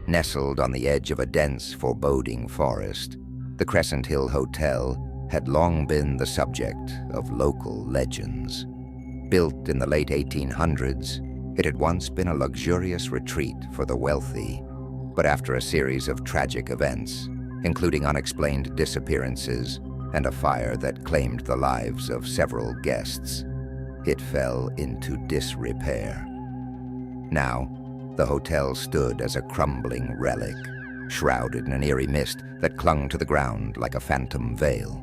Nestled on the edge of a dense, foreboding forest, the Crescent Hill Hotel had long been the subject of local legends. Built in the late 1800s, it had once been a luxurious retreat for the wealthy, but after a series of tragic events, including unexplained disappearances and a fire that claimed the lives of several guests, it fell into disrepair. Now, the hotel stood as a crumbling relic, shrouded in an eerie mist that clung to the ground like a phantom veil.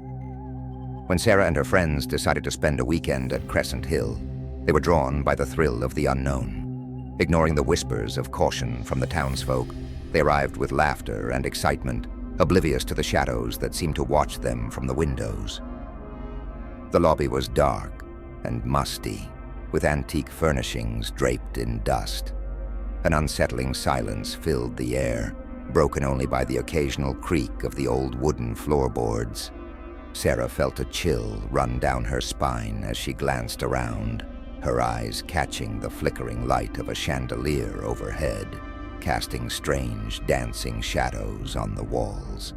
When Sarah and her friends decided to spend a weekend at Crescent Hill, they were drawn by the thrill of the unknown. Ignoring the whispers of caution from the townsfolk, they arrived with laughter and excitement, oblivious to the shadows that seemed to watch them from the windows. The lobby was dark and musty, with antique furnishings draped in dust. An unsettling silence filled the air, broken only by the occasional creak of the old wooden floorboards. Sarah felt a chill run down her spine as she glanced around, her eyes catching the flickering light of a chandelier overhead, casting strange, dancing shadows on the walls.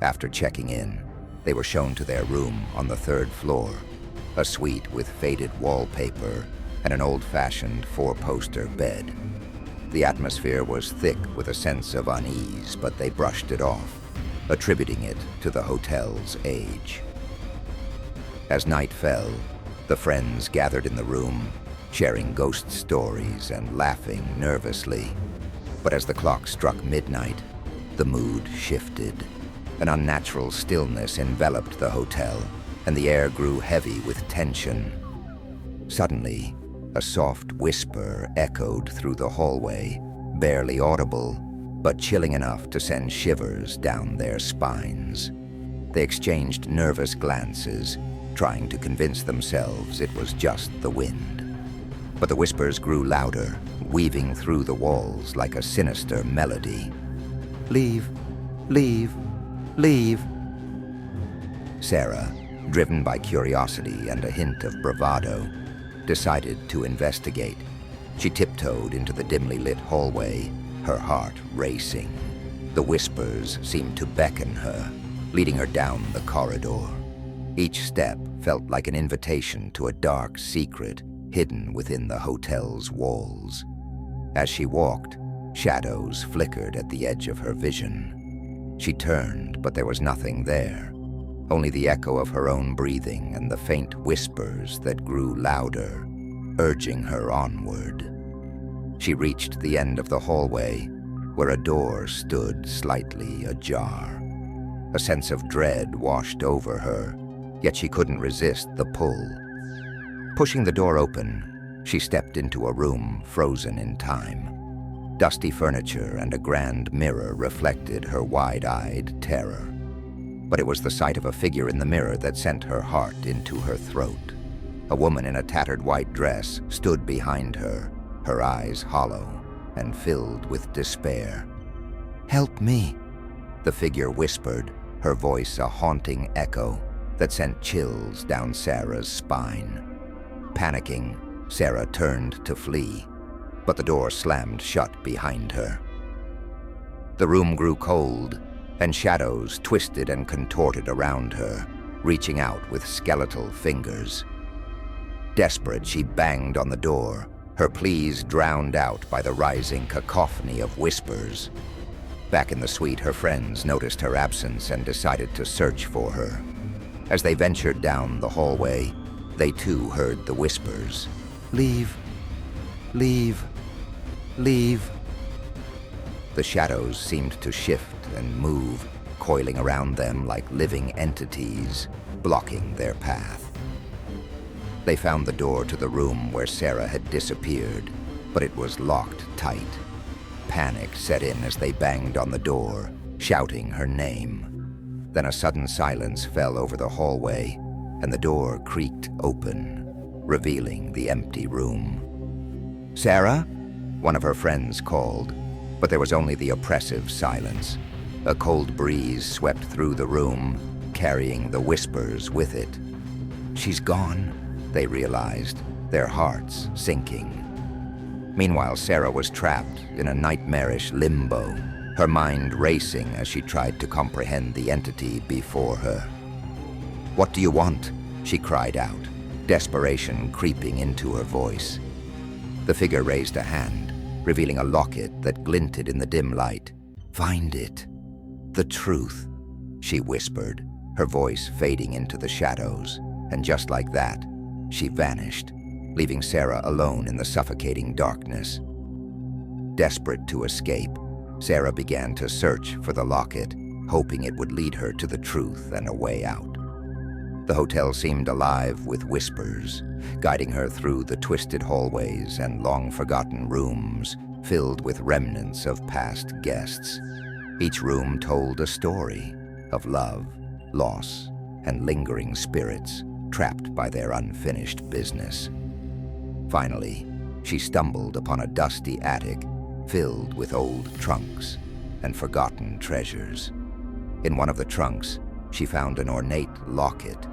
After checking in, they were shown to their room on the 3rd floor, a suite with faded wallpaper and an old-fashioned 4-poster bed. The atmosphere was thick with a sense of unease, but they brushed it off, attributing it to the hotel's age. As night fell, the friends gathered in the room, sharing ghost stories and laughing nervously. But as the clock struck midnight, the mood shifted. An unnatural stillness enveloped the hotel, and the air grew heavy with tension. Suddenly, a soft whisper echoed through the hallway, barely audible, but chilling enough to send shivers down their spines. They exchanged nervous glances, trying to convince themselves it was just the wind. But the whispers grew louder, weaving through the walls like a sinister melody. "Leave, leave, leave." Sarah, driven by curiosity and a hint of bravado, decided to investigate. She tiptoed into the dimly lit hallway, her heart racing. The whispers seemed to beckon her, leading her down the corridor. Each step felt like an invitation to a dark secret hidden within the hotel's walls. As she walked, shadows flickered at the edge of her vision. She turned, but there was nothing there, only the echo of her own breathing and the faint whispers that grew louder, urging her onward. She reached the end of the hallway, where a door stood slightly ajar. A sense of dread washed over her, yet she couldn't resist the pull. Pushing the door open, she stepped into a room frozen in time. Dusty furniture and a grand mirror reflected her wide-eyed terror. But it was the sight of a figure in the mirror that sent her heart into her throat. A woman in a tattered white dress stood behind her, her eyes hollow and filled with despair. "Help me," the figure whispered, her voice a haunting echo that sent chills down Sarah's spine. Panicking, Sarah turned to flee, but the door slammed shut behind her. The room grew cold, and shadows twisted and contorted around her, reaching out with skeletal fingers. Desperate, she banged on the door, her pleas drowned out by the rising cacophony of whispers. Back in the suite, her friends noticed her absence and decided to search for her. As they ventured down the hallway, they too heard the whispers. "Leave, leave, leave." The shadows seemed to shift and move, coiling around them like living entities, blocking their path. They found the door to the room where Sarah had disappeared, but it was locked tight. Panic set in as they banged on the door, shouting her name. Then a sudden silence fell over the hallway, and the door creaked open, revealing the empty room. "Sarah?" one of her friends called, but there was only the oppressive silence. A cold breeze swept through the room, carrying the whispers with it. "She's gone," they realized, their hearts sinking. Meanwhile, Sarah was trapped in a nightmarish limbo, her mind racing as she tried to comprehend the entity before her. "What do you want?" she cried out, desperation creeping into her voice. The figure raised a hand, revealing a locket that glinted in the dim light. "Find it. The truth," she whispered, her voice fading into the shadows, and just like that, she vanished, leaving Sarah alone in the suffocating darkness. Desperate to escape, Sarah began to search for the locket, hoping it would lead her to the truth and a way out. The hotel seemed alive with whispers, guiding her through the twisted hallways and long-forgotten rooms filled with remnants of past guests. Each room told a story of love, loss, and lingering spirits trapped by their unfinished business. Finally, she stumbled upon a dusty attic filled with old trunks and forgotten treasures. In one of the trunks, she found an ornate locket,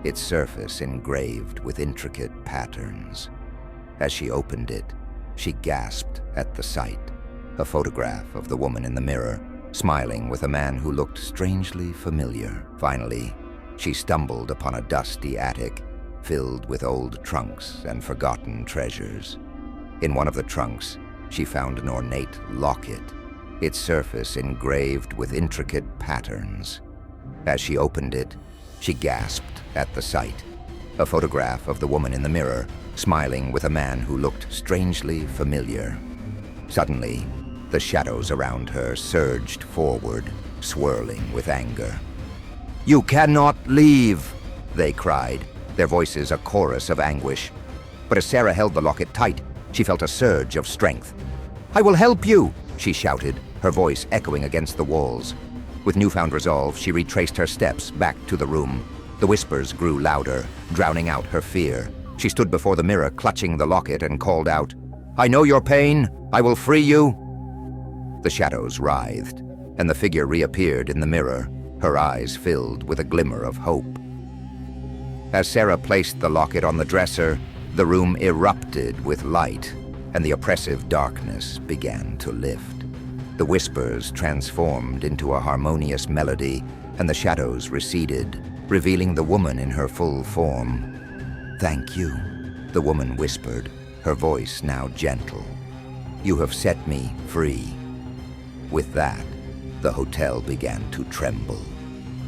its surface engraved with intricate patterns. As she opened it, she gasped at the sight. A photograph of the woman in the mirror, smiling with a man who looked strangely familiar. Finally, she stumbled upon a dusty attic filled with old trunks and forgotten treasures. In one of the trunks, she found an ornate locket, its surface engraved with intricate patterns. As she opened it, she gasped at the sight. A photograph of the woman in the mirror, smiling with a man who looked strangely familiar. Suddenly, the shadows around her surged forward, swirling with anger. "You cannot leave!" they cried, their voices a chorus of anguish. But as Sarah held the locket tight, she felt a surge of strength. "I will help you!" she shouted, her voice echoing against the walls. With newfound resolve, she retraced her steps back to the room. The whispers grew louder, drowning out her fear. She stood before the mirror, clutching the locket, and called out, "I know your pain. I will free you." The shadows writhed, and the figure reappeared in the mirror, her eyes filled with a glimmer of hope. As Sarah placed the locket on the dresser, the room erupted with light, and the oppressive darkness began to lift. The whispers transformed into a harmonious melody, and the shadows receded, revealing the woman in her full form. "Thank you," the woman whispered, her voice now gentle. "You have set me free." With that, the hotel began to tremble,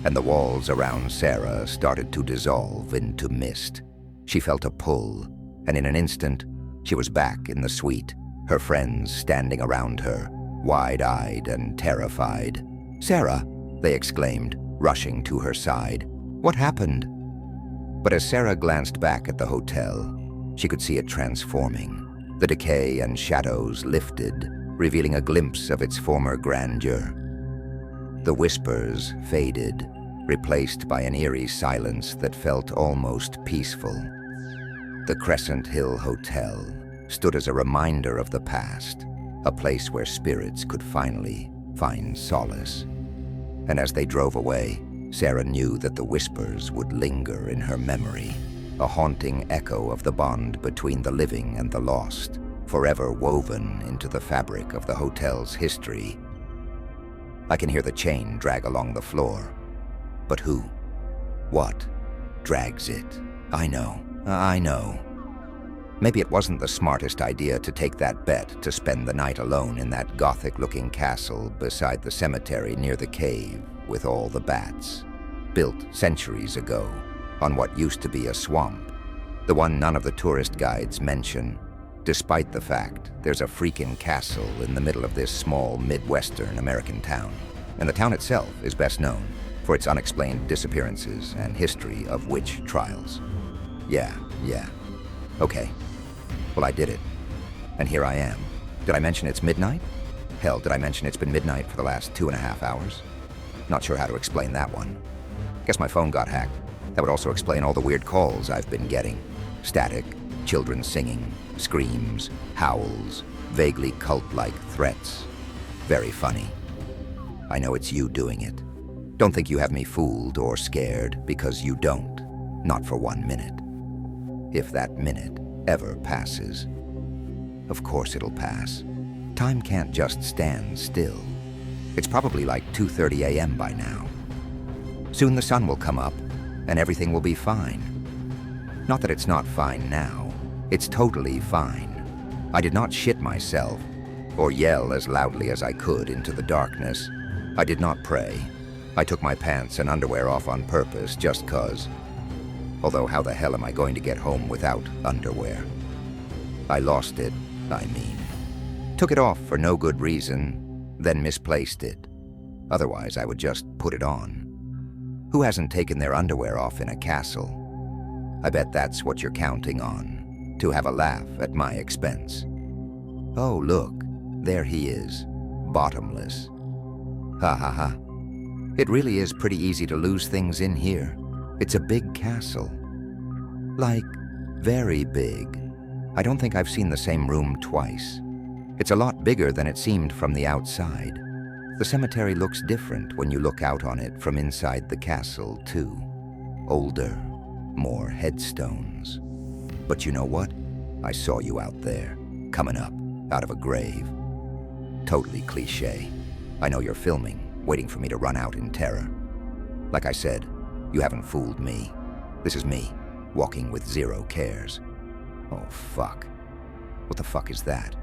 and the walls around Sarah started to dissolve into mist. She felt a pull, and in an instant, she was back in the suite, her friends standing around her, wide-eyed and terrified. "Sarah!" they exclaimed, rushing to her side. "What happened?" But as Sarah glanced back at the hotel, she could see it transforming. The decay and shadows lifted, revealing a glimpse of its former grandeur. The whispers faded, replaced by an eerie silence that felt almost peaceful. The Crescent Hill Hotel stood as a reminder of the past, a place where spirits could finally find solace. And as they drove away, Sarah knew that the whispers would linger in her memory, a haunting echo of the bond between the living and the lost, forever woven into the fabric of the hotel's history. I can hear the chain drag along the floor. But who? What drags it? I know. Maybe it wasn't the smartest idea to take that bet to spend the night alone in that Gothic-looking castle beside the cemetery near the cave with all the bats, built centuries ago on what used to be a swamp, the one none of the tourist guides mention, despite the fact there's a freaking castle in the middle of this small Midwestern American town, and the town itself is best known for its unexplained disappearances and history of witch trials. Yeah. Okay. Well, I did it. And here I am. Did I mention it's midnight? Hell, did I mention it's been midnight for the last 2.5 hours? Not sure how to explain that one. Guess my phone got hacked. That would also explain all the weird calls I've been getting. Static, children singing, screams, howls, vaguely cult-like threats. Very funny. I know it's you doing it. Don't think you have me fooled or scared, because you don't. Not for 1 minute. If that minute ever passes. Of course it'll pass. Time can't just stand still. It's probably like 2:30 a.m. by now. Soon the sun will come up, and everything will be fine. Not that it's not fine now. It's totally fine. I did not shit myself, or yell as loudly as I could into the darkness. I did not pray. I took my pants and underwear off on purpose just 'cause. Although how the hell am I going to get home without underwear? I lost it, I mean. Took it off for no good reason, then misplaced it. Otherwise, I would just put it on. Who hasn't taken their underwear off in a castle? I bet that's what you're counting on, to have a laugh at my expense. Oh, look, there he is, bottomless. Ha ha ha. It really is pretty easy to lose things in here. It's a big castle. Like, very big. I don't think I've seen the same room twice. It's a lot bigger than it seemed from the outside. The cemetery looks different when you look out on it from inside the castle, too. Older, more headstones. But you know what? I saw you out there, coming up, out of a grave. Totally cliché. I know you're filming, waiting for me to run out in terror. Like I said, you haven't fooled me. This is me, walking with zero cares. Oh, fuck. What the fuck is that?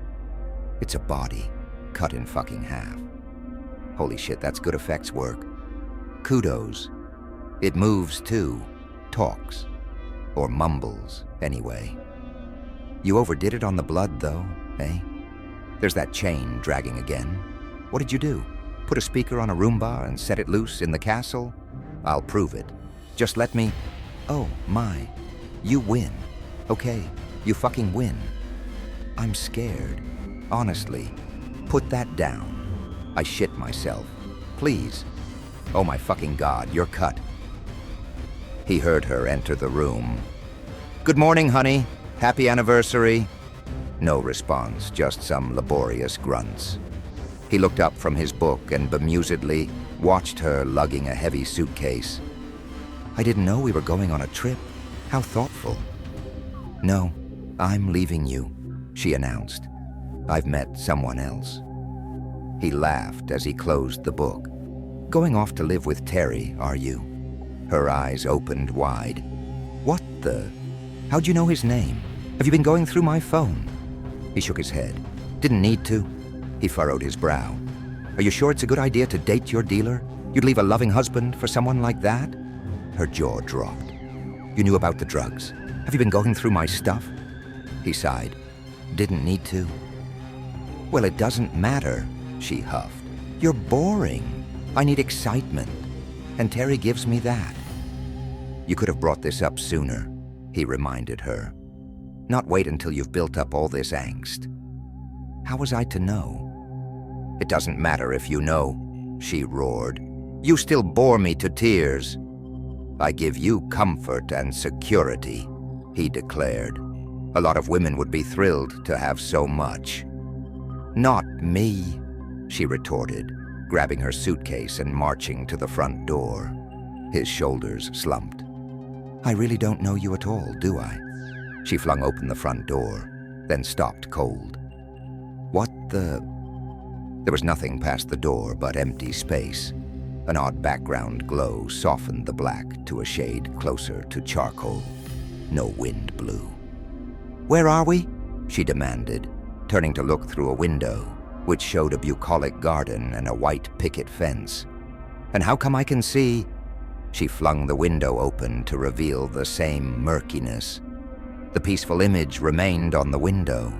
It's a body, cut in fucking half. Holy shit, that's good effects work. Kudos. It moves too. Talks. Or mumbles, anyway. You overdid it on the blood, though, eh? There's that chain dragging again. What did you do? Put a speaker on a Roomba and set it loose in the castle? I'll prove it. Just let me... Oh, my. You win. Okay, you fucking win. I'm scared. Honestly. Put that down. I shit myself. Please. Oh my fucking God, you're cut. He heard her enter the room. Good morning, honey. Happy anniversary. No response, just some laborious grunts. He looked up from his book and bemusedly watched her lugging a heavy suitcase. I didn't know we were going on a trip. How thoughtful. No, I'm leaving you, she announced. I've met someone else. He laughed as he closed the book. Going off to live with Terry, are you? Her eyes opened wide. What the? How'd you know his name? Have you been going through my phone? He shook his head. Didn't need to. He furrowed his brow. Are you sure it's a good idea to date your dealer? You'd leave a loving husband for someone like that? Her jaw dropped. You knew about the drugs. Have you been going through my stuff? He sighed. Didn't need to. Well, it doesn't matter, she huffed. You're boring. I need excitement. And Terry gives me that. You could have brought this up sooner, he reminded her. Not wait until you've built up all this angst. How was I to know? It doesn't matter if you know, she roared. You still bore me to tears. I give you comfort and security, he declared. A lot of women would be thrilled to have so much. Not me, she retorted, grabbing her suitcase and marching to the front door. His shoulders slumped. I really don't know you at all, do I? She flung open the front door, then stopped cold. What the... There was nothing past the door but empty space. An odd background glow softened the black to a shade closer to charcoal. No wind blew. Where are we? She demanded, turning to look through a window, which showed a bucolic garden and a white picket fence. And how come I can see? She flung the window open to reveal the same murkiness. The peaceful image remained on the window.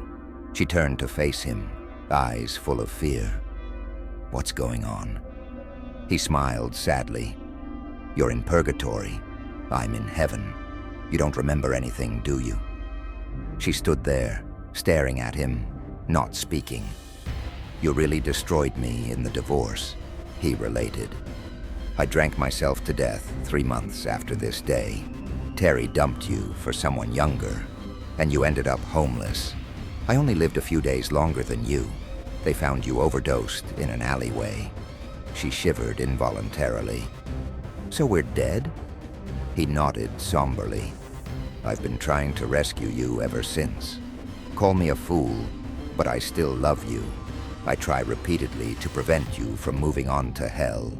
She turned to face him, eyes full of fear. What's going on? He smiled sadly. You're in purgatory. I'm in heaven. You don't remember anything, do you? She stood there, staring at him, not speaking. You really destroyed me in the divorce, he related. I drank myself to death 3 months after this day. Terry dumped you for someone younger, and you ended up homeless. I only lived a few days longer than you. They found you overdosed in an alleyway. She shivered involuntarily. So we're dead? He nodded somberly. I've been trying to rescue you ever since. Call me a fool, But I still love you. I try repeatedly to prevent you from moving on to hell,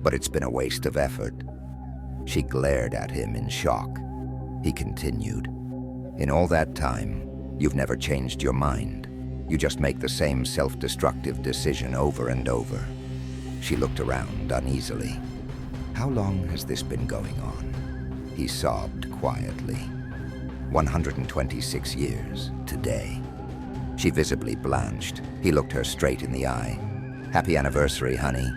but it's been a waste of effort. She glared at him in shock. He continued, in all that time, you've never changed your mind. You just make the same self-destructive decision over and over. She looked around uneasily. How long has this been going on? He sobbed quietly. 126 years, today. She visibly blanched. He looked her straight in the eye. Happy anniversary, honey.